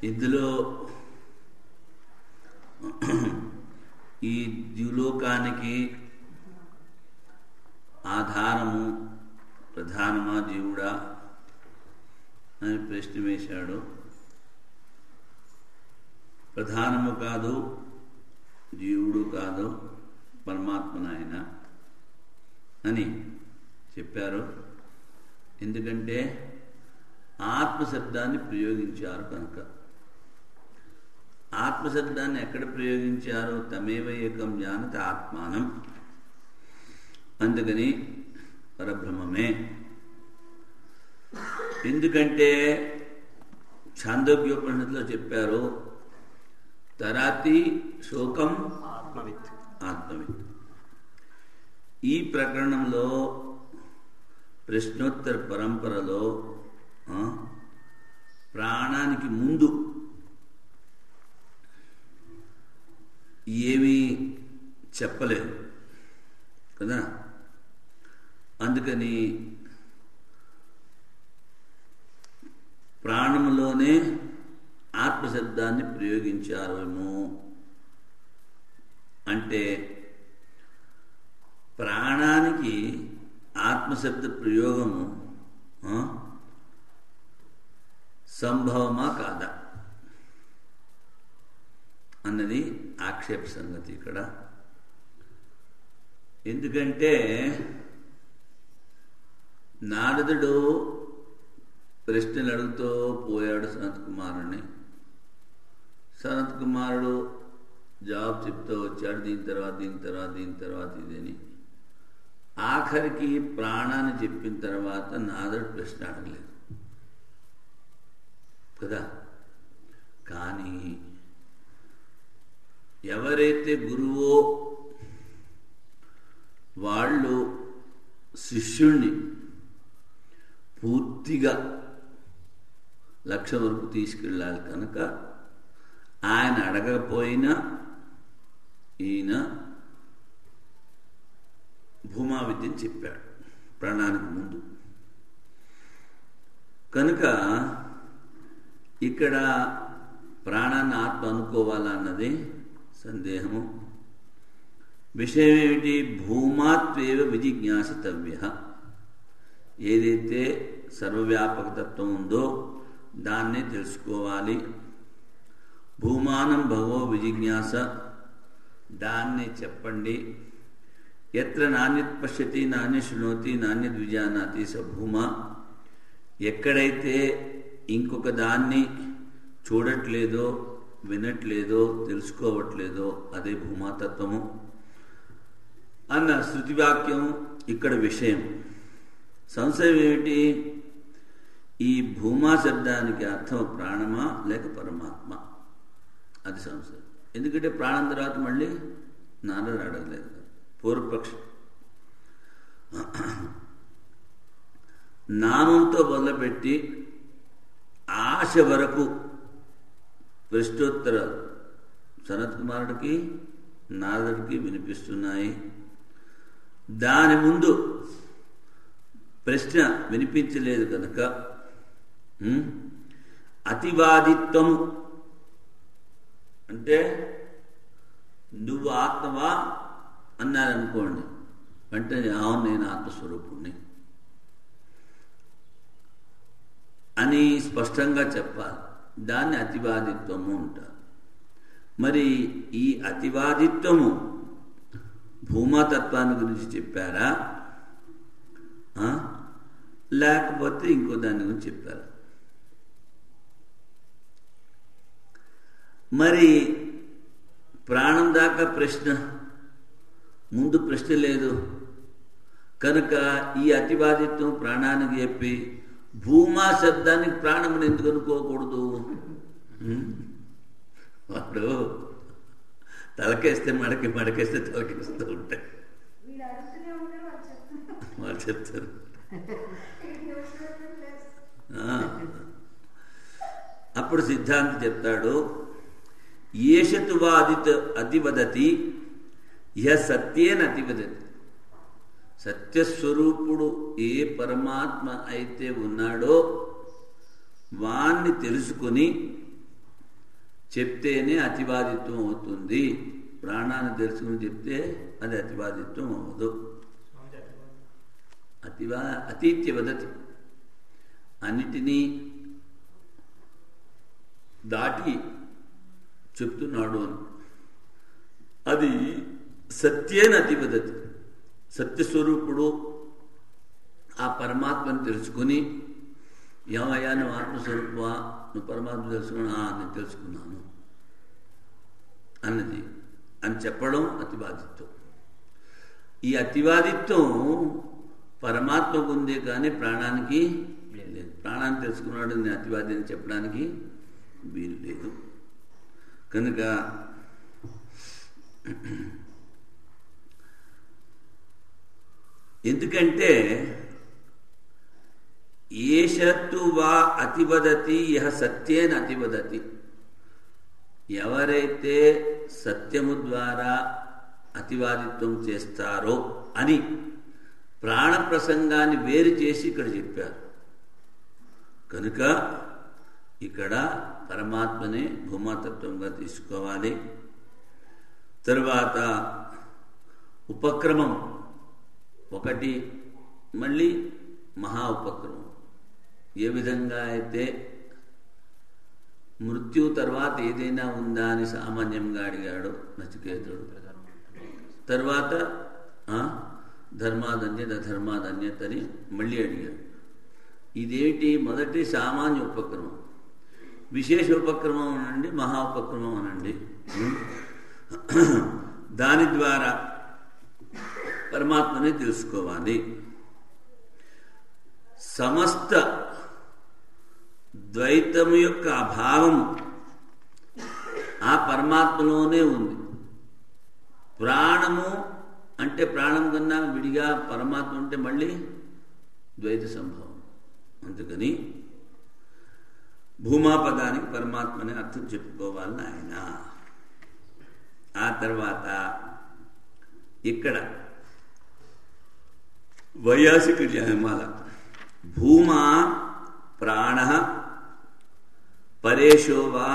ఇందులో ఈ ద్యులోకానికి ఆధారము ప్రధానమా జీవుడా అని ప్రశ్న వేశాడు. ప్రధానము కాదు, జీవుడు కాదు, పరమాత్మనాయన అని చెప్పారు. ఎందుకంటే ఆత్మశబ్దాన్ని ప్రయోగించారు కనుక. ఆత్మశబ్దాన్ని ఎక్కడ ప్రయోగించారు? తమేవ ఏకం జానత ఆత్మానం. అందుకని పరబ్రహ్మమే. ఎందుకంటే ఛాందోగ్యోపనిషత్తులో చెప్పారు, తరాతి శోకం ఆత్మవిత్. ఈ ప్రకరణంలో ప్రశ్నోత్తర పరంపరలో ప్రాణానికి ముందు ఏమీ చెప్పలేదు కదా. అందుకని ప్రాణంలోనే ఆత్మశబ్దాన్ని ప్రయోగించారేమో. అంటే ప్రాణానికి ఆత్మశబ్ద ప్రయోగము సంభవమా కాదా అన్నది ఆక్షేప సంగతి ఇక్కడ. ఎందుకంటే నారదుడు ప్రశ్నలు అడుగుతూ పోయాడు సనత్ కుమారుని. సనత్ కుమారుడు జవాబు చెప్తూ వచ్చాడు, దీని తర్వాత ఇదని. ఆఖరికి ప్రాణాన్ని చెప్పిన తర్వాత నారదుడు ప్రశ్న అడగలేదు కదా. కానీ ఎవరైతే గురువో వాళ్ళు శిష్యుణ్ణి పూర్తిగా లక్ష్యం వరకు తీసుకెళ్ళాలి కనుక ఆయన అడగకపోయినా ఈయన భూమా విద్యని చెప్పాడు ప్రాణానికి ముందు. కనుక ఇక్కడ ప్రాణాన్ని ఆత్మ అనుకోవాలా అన్నది సందేహము. విషయం ఏమిటి? భూమాత్వేవ విజిజ్ఞాసితవ్య. ఏదైతే సర్వవ్యాపకతత్వం ఉందో దాన్నే తెలుసుకోవాలి. భూమానం భగవో విజిజ్ఞాస, దాన్నే చెప్పండి. ఎత్ర నాణ్యత్ పశ్యతి నాణ్య శృణోతి నాణ్యత్ విజానాతి స భూమా. ఎక్కడైతే ఇంకొక దాన్ని చూడట్లేదో, వినట్లేదో, తెలుసుకోవట్లేదో అదే భూమాతత్వము అన్న శృతివాక్యం ఇక్కడ విషయం. సంశయం ఏమిటి? ఈ భూమా శబ్దానికి అర్థం ప్రాణమా లేక పరమాత్మ? అది సంశయం. ఎందుకంటే ప్రాణం తర్వాత మళ్ళీ నారదుడు అడగలేదు. పూర్వపక్షం నామంతో మొదలుపెట్టి ఆశ వరకు ప్రశ్నోత్తర సనత్ కుమారుడికి నారదుడికి వినిపిస్తున్నాయి. దాని ముందు ప్రశ్న వినిపించలేదు కనుక అతివాదిత్వం అంటే నువ్వు ఆత్మవా అన్నారనుకోండి, వెంటనే అవును నేను ఆత్మస్వరూపుణ్ణి అని స్పష్టంగా చెప్పాలి. దాన్ని అతివాదిత్వము అంటారు. మరి ఈ అతివాదిత్వము భూమాతత్వాన్ని గురించి చెప్పారా లేకపోతే ఇంకో దాని గురించి చెప్పారా? మరి ప్రాణం దాకా ప్రశ్న, ముందు ప్రశ్న లేదు కనుక ఈ అతివాదిత్వం ప్రాణానికి చెప్పి భూమా శబ్దానికి ప్రాణమును ఎందుకు అనుకోకూడదు? వాడు తలకేస్తే మడకేస్తే తలకేస్తూ ఉంటాయి. వాళ్ళు చెప్తారు. అప్పుడు సిద్ధాంతి చెప్తాడు, ఏషతువా అతివదతి ఇహ సత్యేన అతివదతి. సత్యస్వరూపుడు ఏ పరమాత్మ అయితే ఉన్నాడో వాణ్ణి తెలుసుకుని చెప్తేనే అతివాదిత్వం అవుతుంది. ప్రాణాన్ని తెలుసుకుని చెప్తే అది అతివాదిత్వం అవ్వదు. అతీత్య వదతి, అన్నిటినీ దాటి చెప్తున్నాడు అని. అది సత్యేన అతివదతి. సత్యస్వరూపుడు ఆ పరమాత్మని తెలుసుకుని, ఏమయ్యా నువ్వు ఆత్మస్వరూపమా, నువ్వు పరమాత్మ తెలుసుకున్నా, నేను తెలుసుకున్నాను అన్నది అని చెప్పడం అతివాదిత్వం. ఈ అతివాదిత్వం పరమాత్మకు ఉందే కానీ ప్రాణానికి లేదు. ప్రాణాన్ని తెలుసుకున్నాడు నేను అతివాది అని చెప్పడానికి వీలు లేదు. కనుక ఎందుకంటే ఏషత్తు వా అతివదతి యహ సత్యేన అతివదతి, ఎవరైతే సత్యము ద్వారా అతివాదిత్వం చేస్తారో అని ప్రాణ ప్రసంగాన్ని వేరు చేసి ఇక్కడ చెప్పారు. కనుక ఇక్కడ పరమాత్మని భూమాతత్వంగా తీసుకోవాలి. తరువాత ఉపక్రమం ఒకటి, మళ్ళీ మహా ఉపక్రమం. ఏ విధంగా అయితే మృత్యు తర్వాత ఏదైనా ఉందా అని సామాన్యంగా అడిగాడు నచికేతుడు. తర్వాత ధర్మాదన్యత అధర్మాదన్యత అని మళ్ళీ అడిగాడు. ఇదేమిటి? మొదటి సామాన్య ఉపక్రమం, విశేష ఉపక్రమం అనండి, మహా ఉపక్రమం అనండి. దాని ద్వారా పరమాత్మని తెలుసుకోవాలి. సమస్త ద్వైతము యొక్క అభావం ఆ పరమాత్మలోనే ఉంది. ప్రాణము అంటే ప్రాణం కన్నా విడిగా పరమాత్మ ఉంటే మళ్ళీ ద్వైత సంభవం. అందుకని భూమాపదానికి పరమాత్మని అర్థం చెప్పుకోవాలని ఆయన. ఆ తర్వాత ఇక్కడ వైయాసిక న్యాయమాల భూమా ప్రాణ పరేషో వా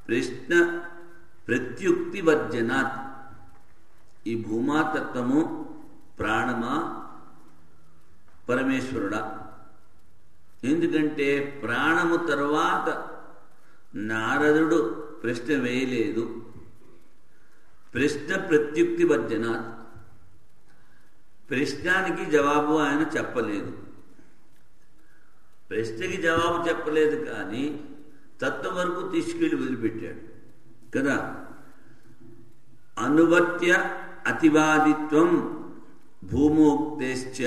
ప్రశ్న ప్రత్యుక్తివర్జనాత్. ఈ భూమాతత్వము ప్రాణమా పరమేశ్వరుడా? ఎందుకంటే ప్రాణము తర్వాత నారదుడు ప్రశ్న వేయలేదు. ప్రశ్న ప్రత్యుక్తివర్జనాత్, ప్రశ్నానికి జవాబు ఆయన చెప్పలేదు. ప్రశ్నకి జవాబు చెప్పలేదు కానీ తత్వం వరకు తీసుకెళ్ళి వదిలిపెట్టాడు కదా. అనువర్త్య అతివాదిత్వం భూమోక్తేశ్చ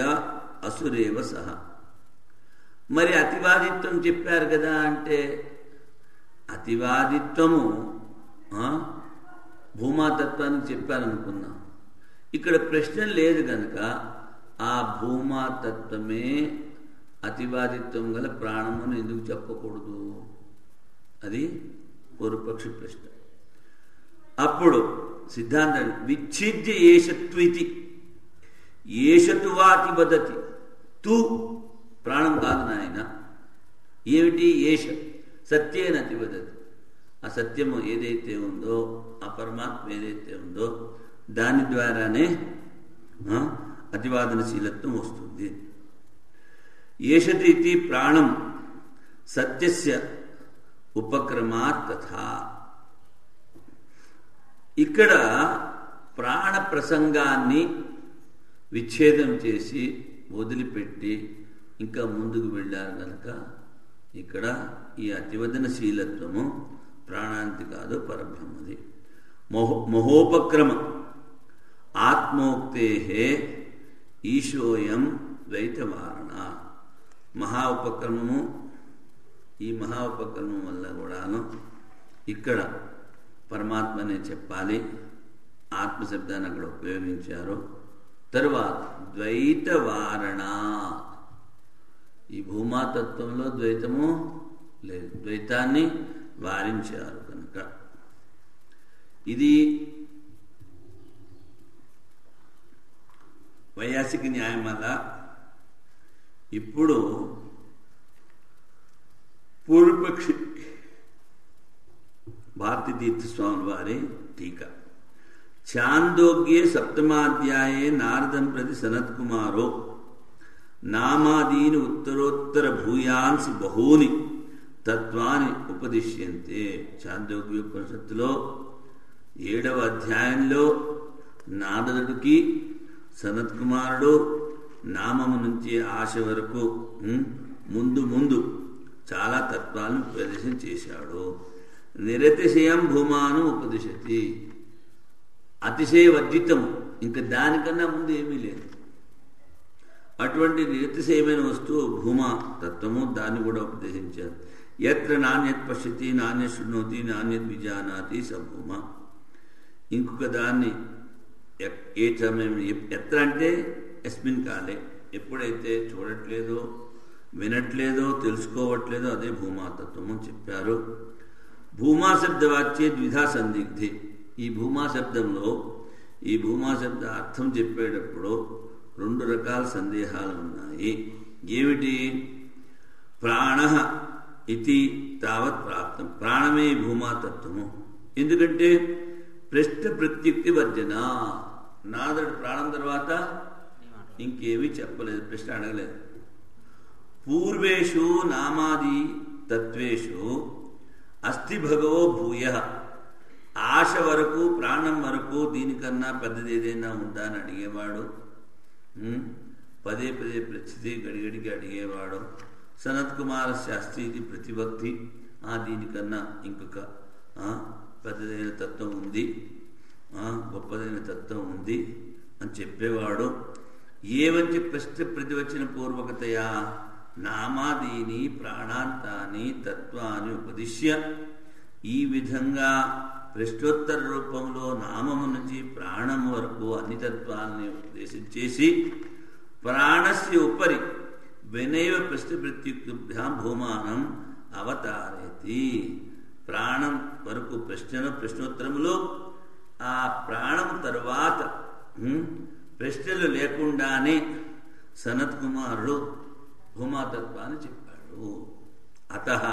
అసురేవ సహ. మరి అతివాదిత్వం చెప్పారు కదా అంటే అతివాదిత్వము భూమాతత్వానికి చెప్పారనుకున్నాం. ఇక్కడ ప్రశ్న లేదు కనుక ఆ భూమాతత్వమే అతివాదిత్వం గల ప్రాణమును ఎందుకు చెప్పకూడదు? అది పూర్వపక్షి ప్రశ్న. అప్పుడు సిద్ధాంతం విచ్ఛిద్య ఏషత్వితి, ఏషతు వాతి వదతి తూ, ప్రాణం కాదు నాయన. ఏమిటి? ఏష సత్యేన అతివదతి. ఆ సత్యము ఏదైతే ఉందో, ఆ పరమాత్మ ఏదైతే ఉందో దాని ద్వారానే అతివాదనశీలత్వం వస్తుంది. ఏషతి ఇది ప్రాణం సత్యస్య ఉపక్రమాత్ తథా. ఇక్కడ ప్రాణ ప్రసంగాన్ని విచ్ఛేదం చేసి వదిలిపెట్టి ఇంకా ముందుకు వెళ్ళారు కనుక ఇక్కడ ఈ అతివదనశీలత్వము ప్రాణాంతి కాదు, పరబ్రహ్మది. మహోపక్రమ ఆత్మోక్తే ఈశోయం ద్వైతవారణ. మహా ఉపక్రమము, ఈ మహా ఉపక్రమం వల్ల కూడాను ఇక్కడ పరమాత్మనే చెప్పాలి. ఆత్మశబ్దాన్ని అక్కడ ఉపయోగించారు. తరువాత ద్వైతవారణ, ఈ భూమాతత్వంలో ద్వైతము లేదు, ద్వైతాన్ని వారించారు కనుక ఇది వైయాసిక న్యాయమాల. ఇప్పుడు పూర్వపక్షి భారతీతీర్థస్వామి వారి టీకా. ఛాందోగ్యే సప్తమాధ్యాయే నారదం ప్రతి సనత్కుమారో నామాదీని ఉత్తరోత్తర భూయాంసి బహూని తత్వాన్ని ఉపదిశ్యంతే. ఛాందోగ్యోపనిషత్తులో 7వ అధ్యాయంలో నారదుడికి సనత్కుమారుడు నామము నుంచి ఆశ వరకు ముందు చాలా తత్వాలను ఉపదేశం చేశాడు. నిరతిశయం భూమాను ఉపదిశతి, అతిశయ వర్జితము, ఇంకా దానికన్నా ముందు ఏమీ లేదు. అటువంటి నిరతిశయమైన వస్తువు భూమా తత్వము, దాన్ని కూడా ఉపదేశించారు. ఎత్ర నాణ్యత్ పశ్యతి నాణ్యత్ శృణోతి నాణ్యత్ విజానాతి సభూమ. ఇంకొక దాన్ని ఏ సమయం ఎత్ర అంటే యస్మిన్ కాలే, ఎప్పుడైతే చూడట్లేదో వినట్లేదో తెలుసుకోవట్లేదో అదే భూమాతత్వం అని చెప్పారు. భూమా శబ్దవాచ్యే ద్విధా సందిగ్ధే. ఈ భూమా శబ్దంలో ఈ భూమా శబ్ద అర్థం చెప్పేటప్పుడు 2 రకాల సందేహాలు ఉన్నాయి. ఏమిటి? ప్రాణ ఇది తావత్ ప్రాప్తం, ప్రాణమే భూమాతత్వము. ఎందుకంటే ప్రశ్న ప్రత్యుక్తి వర్జన. నాదుడు ప్రాణం తర్వాత ఇంకేమీ చెప్పలేదు, ప్రశ్న అడగలేదు. పూర్వేషు నామాది తత్వేషు అస్థి భగవో భూయ. ఆశ వరకు ప్రాణం వరకు దీనికన్నా పెద్దది ఏదైనా ఉందా అని అడిగేవాడు. పదే ప్రతిథి గడిగడికి అడిగేవాడు. సనత్కుమార శాస్త్రి ఇది ప్రతిభక్తి, దీనికన్నా ఇంకొక పెద్దదైన తత్వం ఉంది, గొప్పదైన తత్వం ఉంది అని చెప్పేవాడు. ఏవంచి ప్రశ్న ప్రతివచన పూర్వకతయా నామాదీని ప్రాణాంతాన్ని తత్వాన్ని ఉపదిశ్య. ఈ విధంగా ప్రశ్నోత్తర రూపంలో నామము నుంచి ప్రాణం వరకు అన్ని తత్వాలని ఉపదేశం చేసి ప్రాణస్య ఉపరి వినైవ ప్రశ్న ప్రత్యుక్తిభ్యాం భూమానం అవతారేతి. ప్రాణం వరకు ప్రశ్నోత్తరములో ఆ ప్రాణం తరువాత ప్రశ్నలు లేకుండానే సనత్ కుమారుడు భూమాతత్వాన్ని చెప్పాడు. అతః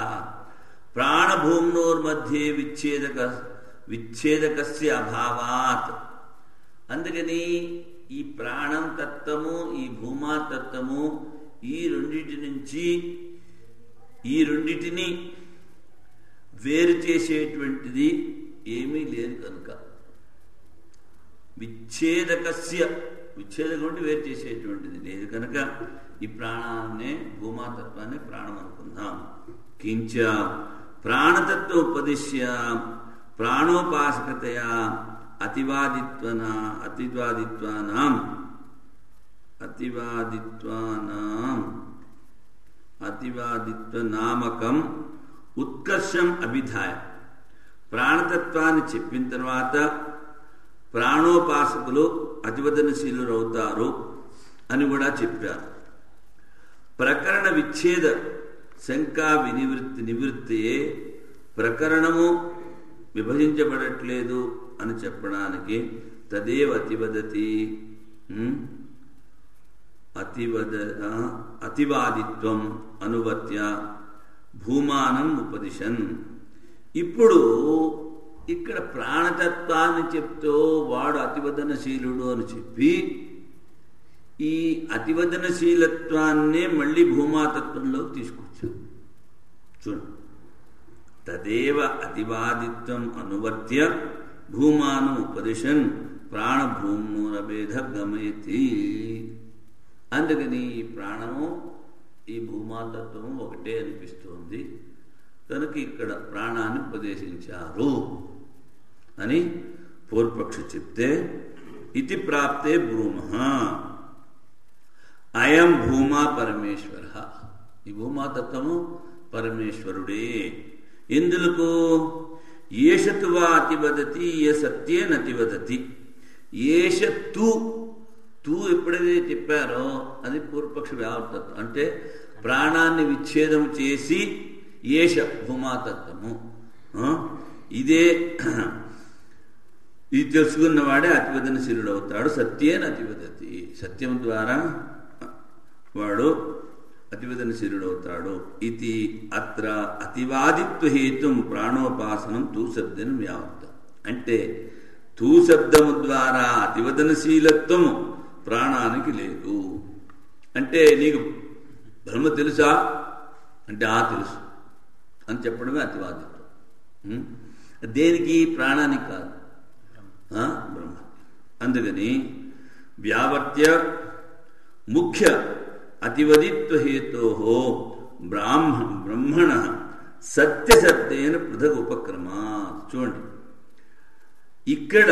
ప్రాణభూమ్నోర్మధ్యే విచ్ఛేదకస్య అభావాత్. అందుకని ఈ ప్రాణం తత్వము ఈ భూమాతత్వము ఈ రెండిటిని వేరు చేసేటువంటిది ఏమీ లేదు కనుక విచ్ఛేదకం అంటే వేరు చేసేటువంటిది లేదు కనుక ఈ ప్రాణాన్నే భూమాతత్వాన్ని ప్రాణం అనుకుందాం. కించ ప్రాణతత్వ ఉపదిశ్య ప్రాణోపాసకతయా అతివాదిత్వనామకం ఉత్కర్షం అభిధాయ. ప్రాణతత్వాన్ని చెప్పిన తర్వాత ప్రాణోపాసకులు అతివదనశీలు అవుతారు అని కూడా చెప్పారు. ప్రకరణ విచ్ఛేద శంకా నివృత్తియే ప్రకరణము విభజించబడట్లేదు అని చెప్పడానికి తదేవ అతివాదిత్వం అనువర్త్య భూమానం ఉపదిశన్. ఇప్పుడు ఇక్కడ ప్రాణతత్వాన్ని చెప్తూ వాడు అతివదనశీలుడు అని చెప్పి ఈ అతివదనశీలత్వాన్నే మళ్ళీ భూమాతత్వంలోకి తీసుకొచ్చాడు. చూడండి, తదేవ అతివాదిత్వం అనువర్త్య భూమానం ఉపదిశన్ ప్రాణభూమూరభేద గమయతి. అందుకని ఈ ప్రాణము ఈ భూమాతత్వము ఒకటే అనిపిస్తోంది కనుక ఇక్కడ ప్రాణాన్ని ఉపదేశించారు అని పూర్వపక్షి చెప్తే, ఇతి ప్రాప్తే బ్రూమః అయం భూమా పరమేశ్వర. ఈ భూమాతత్వము పరమేశ్వరుడే. ఎందులకు? ఏషతువా అతివదతి ఏ సత్యేనతివదతి. ఏషతు తూ ఎప్పుడైతే చెప్పారో అది పూర్వపక్ష వ్యావర్తత్వం. అంటే ప్రాణాన్ని విచ్ఛేదం చేసి ఏష భూమాతత్వము ఇది తెలుసుకున్నవాడే అతివదనశీలుడు అవుతాడు. సత్యేన అతివదతి. సత్యం ద్వారా వాడు అతివదనశీలుడవుతాడు. ఇది అత్ర అతివాదిత్వ హేతుం ప్రాణోపాసనం తూ శబ్దం వ్యావర్త. అంటే తూ శబ్దము ద్వారా అతివదనశీలత్వము ప్రాణానికి లేదు. అంటే నీకు బ్రహ్మ తెలుసా అంటే తెలుసు అని చెప్పడమే అతివాదిత్వం. దేనికి? ప్రాణానికి కాదు, బ్రహ్మ. అందుకని వ్యావర్త్య ముఖ్య అతివదిత్వ హేతో బ్రహ్మణ సత్యశబ్దేన పృథక్ ఉపక్రమా. చూడండి, ఇక్కడ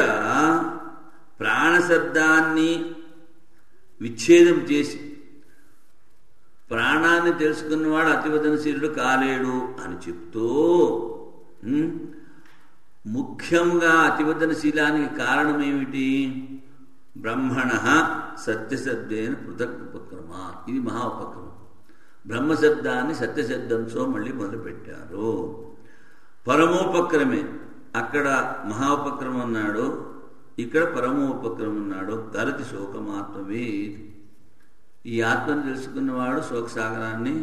ప్రాణశబ్దాన్ని విచ్ఛేదం చేసి ప్రాణాన్ని తెలుసుకున్నవాడు అతివదనశీలుడు కాలేడు అని చెప్తూ ముఖ్యంగా అతివదనశీలానికి కారణం ఏమిటి? బ్రహ్మణ సత్యశబ్దేన పృథక్ ఉపక్రమ. ఇది మహా ఉపక్రమం. బ్రహ్మశబ్దాన్ని సత్యశబ్దంతో మళ్ళీ మొదలుపెట్టారు. పరమోపక్రమే. అక్కడ మహా ఉపక్రమం అన్నాడు, ఇక్కడ పరమోపక్రమం అన్నాడు. తరతి శోకమాత్మవే. ఈ ఆత్మను తెలుసుకున్నవాడు శోకసాగరాన్ని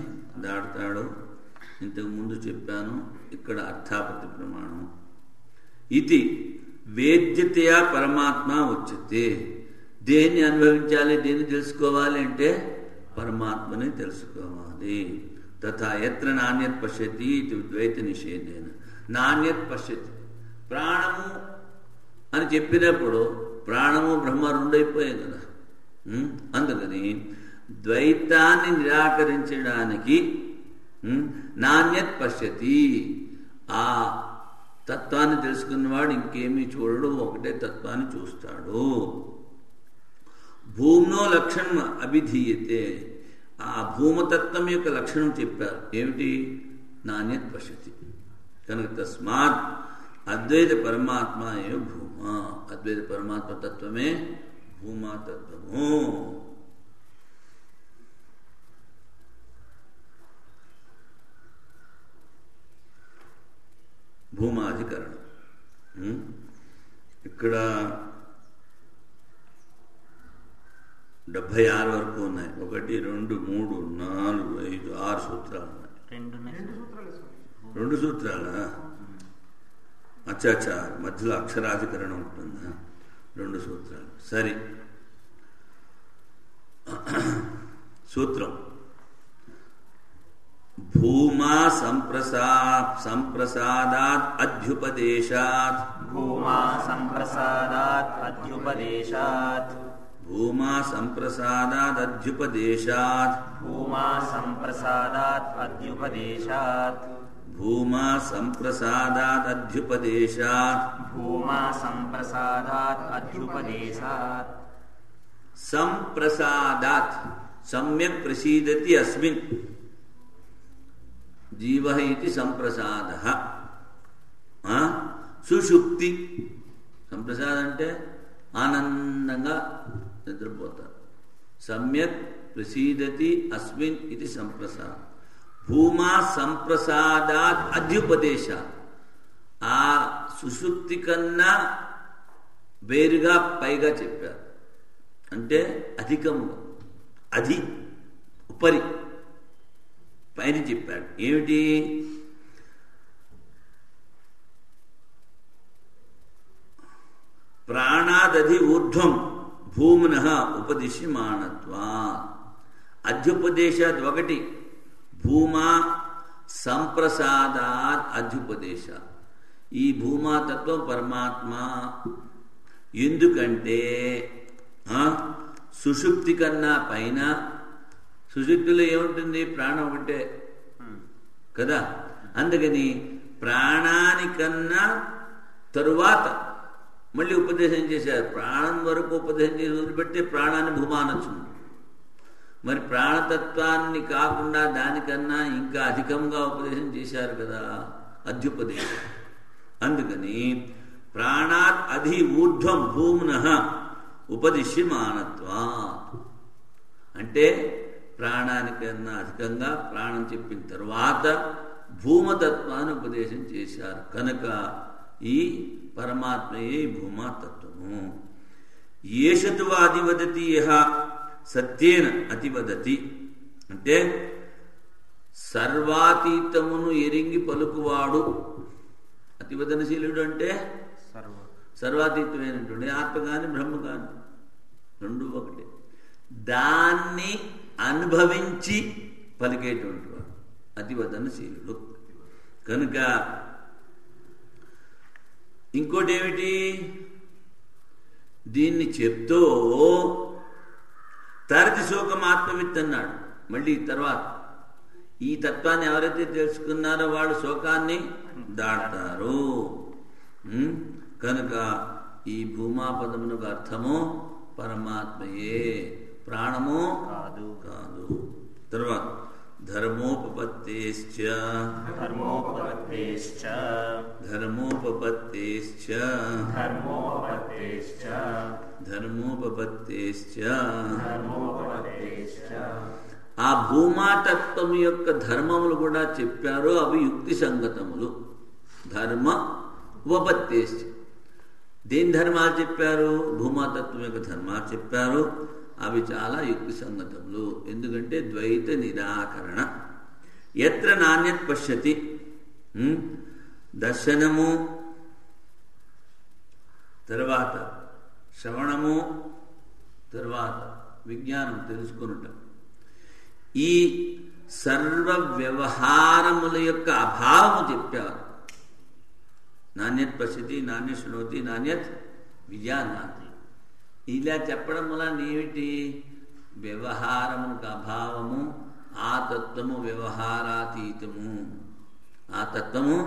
దాటుతాడు. ఇంతకు ముందు చెప్పాను, ఇక్కడ అర్థాపత్తి ప్రమాణం. ఇది వేద్యతయా పరమాత్మ ఉచ్యతే. దేన్ని అనుభవించాలి, దేన్ని తెలుసుకోవాలి అంటే పరమాత్మని తెలుసుకోవాలి. తథా యత్ర నాణ్యత్ పశ్యతి ఇది ద్వైత నిషేధేన. నాణ్యత్ పశ్యతి, ప్రాణము అని చెప్పినప్పుడు ప్రాణము బ్రహ్మ రెండైపోయాయి కదా. అందుకని ద్వైతాన్ని నిరాకరించడానికి నాణ్యత్ పశ్యతి, ఆ తత్వాన్ని తెలుసుకున్నవాడు ఇంకేమీ చూడడు, ఒకటే తత్వాన్ని చూస్తాడు. భూమ్నో లక్షణం అభిధీయతే. ఆ భూమతత్వం యొక్క లక్షణం చెప్పారు. ఏమిటి? నాణ్యత్ పశ్యతి. కనుక తస్మాత్ అద్వైత పరమాత్మ ఏ భూమ. అద్వైత పరమాత్మ తత్వమే భూమాతత్వము. భూమాధికరణం. ఇక్కడ 76 వరకు ఉన్నాయి. 1, 2, 3, 4, 5, 6 సూత్రాలు ఉన్నాయి. 2 సూత్రాలా? అచ్చా, మధ్యలో అక్షరాధికరణం ఉంటుందా? 2 సూత్రాలు. సరే, సూత్రం భూమా సంప్రసాదాత్ అధ్యుపదేశాత్. భూమా సంప్రసాదాత్ అధ్యుపదేశాత్. భూమా సంప్రసాదాత్ అధ్యుపదేశాత్. భూమా సంప్రసాదాత్ అధ్యుపదేశాత్. భూమా సంప్రసాదాత్ అధ్యుపదేశాత్. భూమా సంప్రసాదాత్ అధ్యుపదేశాత్. సంప్రసాదాత్ సమ్యక్ ప్రసీదతి అస్మిన్ జీవః ఇతి సంప్రసాదః. సుషుప్తి. సంప్రసాదం అంటే ఆనందంగా నిద్రపోతారు. సమ్యక్ ప్రసీదతి అస్మిన్ ఇది సంప్రసాద్. భూమా సంప్రసాదాత్ అధ్యుపదేశాత్. ఆ సుషుప్తి కన్నా వేరుగా పైగా చెప్పారు. అంటే అధికముగా, అది ఉపరి పైన చెప్పాడు. ఏమిటి? ప్రాణాదధి ఊర్ధ్వం భూమినః ఉపదిశ్యమానత్వా. అధ్యుపదేశాత్ 1, భూమా సంప్రసాదాత్ అధ్యుపదేశ. ఈ భూమాతత్వం పరమాత్మ. ఎందుకంటే సుషుప్తి కన్నా పైన. సుషుప్తిలో ఏముంటుంది? ప్రాణం ఒకటే కదా. అందుకని ప్రాణానికన్నా తరువాత మళ్ళీ ఉపదేశం చేశారు. ప్రాణం వరకు ఉపదేశం చేసి వదిలిపెట్టి ప్రాణాన్ని భూమానొచ్చింది. మరి ప్రాణతత్వాన్ని కాకుండా దానికన్నా ఇంకా అధికంగా ఉపదేశం చేశారు కదా, అధ్యుపదేశం. అందుకని ప్రాణాత్ అధి ఊర్ధ్వం భూమినః ఉపదిశ్యమానత్వా. అంటే ప్రాణానికన్నా అధికంగా ప్రాణం చెప్పిన తర్వాత భూమతత్వాన్ని ఉపదేశం చేశారు. కనుక ఈ పరమాత్మయే భూమాతత్వము. ఏషతు అధివదతి యః సత్యేన అతివదతి. అంటే సర్వాతీతమును ఎరింగి పలుకువాడు. అతివదనశీలుడు అంటే సర్వాతీతమైనటువంటి ఆత్మ కానీ బ్రహ్మ కానీ రెండు ఒకటే. దాన్ని అనుభవించి పలికేటువంటి వాడు అతివదనశీలుడు. కనుక ఇంకోటి ఏమిటి, దీన్ని చెప్తూ తరతి శోకం ఆత్మవిత్ అన్నాడు. మళ్ళీ తర్వాత ఈ తత్వాన్ని ఎవరైతే తెలుసుకున్నారో వాళ్ళు శోకాన్ని దాడతారు. కనుక ఈ భూమాపదమునకు అర్థము పరమాత్మయే, ప్రాణము కాదు. తర్వాత ధర్మోపపత్తేశ్చ ఆ భూమాతత్వం యొక్క ధర్మములు కూడా చెప్పారు. అవి యుక్తి సంగతములు. ధర్మ ఉపపత్తేశ్చ, దేని ధర్మాలు చెప్పారు? భూమాతత్వం యొక్క ధర్మాలు చెప్పారు. అవి చాలా యుక్తి సంగతములు. ఎందుకంటే ద్వైత నిరాకరణ. ఎత్ర నాణ్యత్ పశ్యతి, దర్శనము, తర్వాత శ్రవణము, తర్వాత విజ్ఞానం తెలుసుకొనుట, ఈ సర్వ వ్యవహారముల యొక్క అభావము చెప్పారు. నాణ్యత్ పశ్యతి, నాణ్యత్ శృణోతి, నాణ్యత్ విజానాతి. ఇలా చెప్పడం వలన ఏమిటి? వ్యవహారమునకు అభావము, ఆ తత్వము వ్యవహారాతీతము. ఆ తత్వము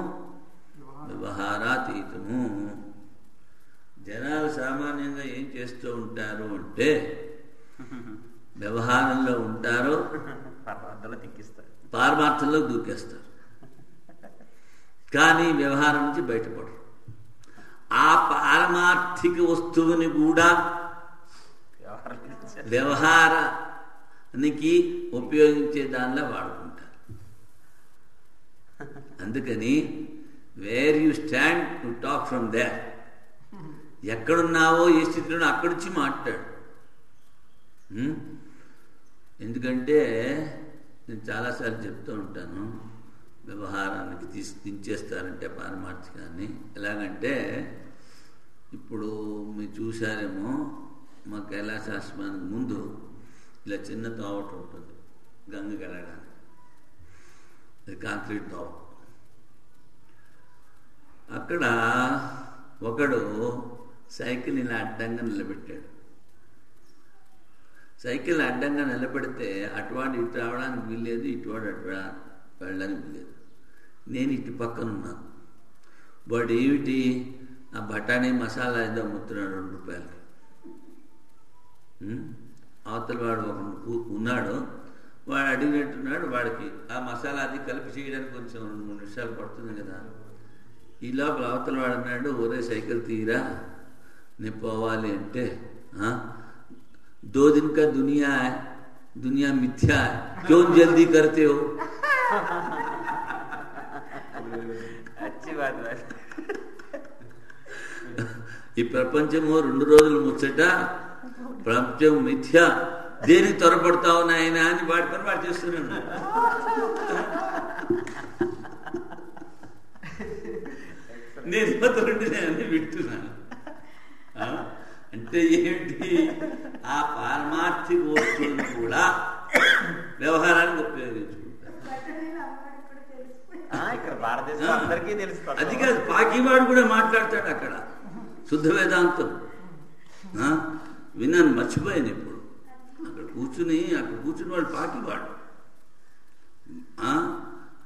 వ్యవహారాతీతము. జనాలు సామాన్యంగా ఏం చేస్తూ ఉంటారు అంటే, వ్యవహారంలో ఉంటారు, పారమార్థంలో దూకేస్తారు, కానీ వ్యవహారం నుంచి బయటపడరు. ఆ పారమార్థిక వస్తువుని కూడా వ్యవహారానికి ఉపయోగించే దానిలో వాడుకుంటారు. అందుకని where you stand to talk from there, ఎక్కడున్నావో ఏ స్థితిలో అక్కడి నుంచి మాట్లాడు. ఎందుకంటే నేను చాలాసార్లు చెప్తూ ఉంటాను, వ్యవహారానికి దించేస్తారంటే పారమార్థికాన్ని. ఎలాగంటే ఇప్పుడు మీరు చూసారేమో, మా కైలాసాశ్రమానికి ముందు ఇలా చిన్న తోవట ఉంటుంది గంగకి వెళ్ళడానికి. అది కాంక్రీట్ తోవ. అక్కడ ఒకడు సైకిల్ ఇలా అడ్డంగా నిలబెట్టాడు. సైకిల్ అడ్డంగా నిలబెడితే అటువాడు ఇటు రావడానికి వీల్లేదు, ఇటువాడు అటు వెళ్ళడానికి వీల్లేదు. నేను ఇటు పక్కన ఉన్నాను. వాడు ఏమిటి, ఆ బఠానీ మసాలా ఏదో అమ్ముతున్నాడు 2 రూపాయలకి. అవతల వాడు ఒకడు ఉన్నాడు, వాడు అడిగినట్టున్నాడు. వాడికి ఆ మసాలా అది కలిపి చేయడానికి కొంచెం 2-3 నిమిషాలు పడుతుంది కదా. ఈ లోపల అవతల వాడు అన్నాడు, ఒరే సైకిల్ తీరా, నేను పోవాలి అంటే, 2 दिन का दुनिया है, दुनिया मिथ्या है, क्यों जल्दी करते हो? अच्छी बात है. ఈ ప్రపంచము 2 రోజులు ముచ్చట, ప్రపంచం మిథ్య, దేనికి త్వరపడతావు నాయన అని వాడి పని వాడు చేస్తున్నాడు. నేను ఇవ్వతుంటే వింటున్నాను. అంటే ఏమిటి, ఆ పారమార్థిక వస్తువుని కూడా వ్యవహారానికి ఉపయోగించుకుంటారు. అది కాదు, పాకివాడు కూడా మాట్లాడతాడు అక్కడ శుద్ధ వేదాంతం. విన్నాను, మర్చిపోయాను ఇప్పుడు. అక్కడ కూర్చుని వాడు పాకివాడు.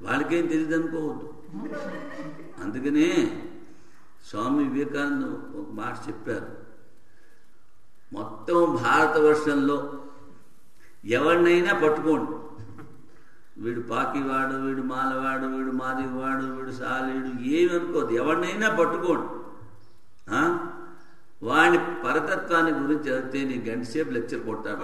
వాళ్ళకేం తెలియదు అనుకోవద్దు. అందుకనే స్వామి వివేకానంద ఒక మాట చెప్పారు, మొత్తం భారతవర్షంలో ఎవరినైనా పట్టుకోండి, వీడు పాకివాడు, వీడు మాలవాడు, వీడు మాదివాడు, వీడు సాలీడు, ఏమి అనుకోదు, ఎవరినైనా పట్టుకోండి. వాడి పరతత్వాన్ని గురించి చదివితే నీ గంట సేపు లెక్చర్ కొట్టాడు.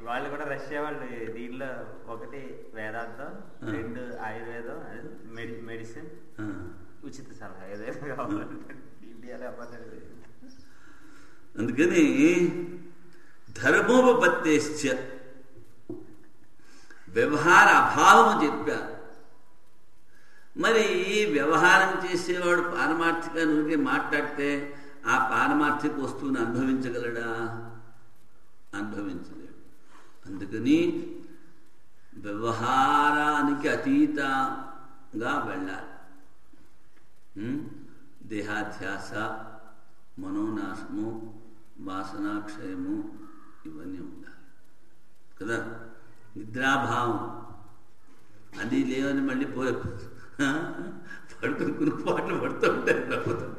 వాళ్ళు కూడా రష్యా వాళ్ళు దీనిలో 1 వేదాంతం, 2 ఆయుర్వేదం, మెడిసిన్, ఉచిత సలహా ఏదైనా కావాలంటే ఇండియాలో. అందుకని ధర్మోపపత్తేశ్చ, వ్యవహార అభావము చెప్పారు. మరి వ్యవహారం చేసేవాడు పారమార్థిక నుడికి మాట్లాడితే ఆ పారమార్థిక వస్తువుని అనుభవించగలడా? అనుభవించలేడు. అందుకని వ్యవహారానికి అతీతంగా వెళ్ళాలి. దేహాధ్యాస, మనోనాశము, వాసనాక్షయము ఇవన్నీ ఉండాలి కదా. నిద్రాభావం అది లేవని మళ్ళీ పోయి పడుకుని కురుపాట్లు పడుతూ ఉంటారు ప్రభుత్వం.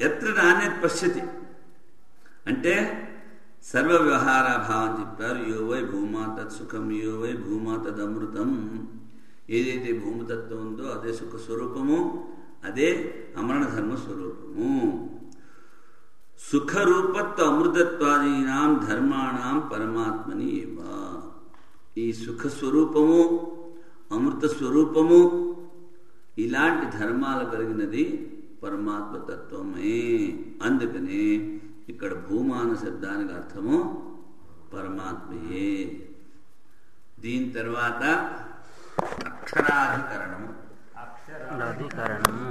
ఎత్ర నాణ్యత్ పశ్యతి అంటే సర్వ వ్యవహారాభావం చెప్పారు. యో వై భూమా తత్సుఖం యో వై భూమా తదమృతం. ఏదైతే భూమితత్వం ఉందో అదే సుఖ స్వరూపము, అదే అమరణ ధర్మ స్వరూపము. సుఖరూపత్వ అమృతత్వాదీనాం ధర్మాణం పరమాత్మని ఏవ. ఈ సుఖ స్వరూపము, అమృత స్వరూపము ఇలాంటి ధర్మాలు కలిగినది పరమాత్మ తత్వమే. అందుకనే ఇక్కడ భూమాన శబ్దానికి అర్థము పరమాత్మయే. దీని తర్వాత అక్షరాధికరణము. అక్షరాధికరణము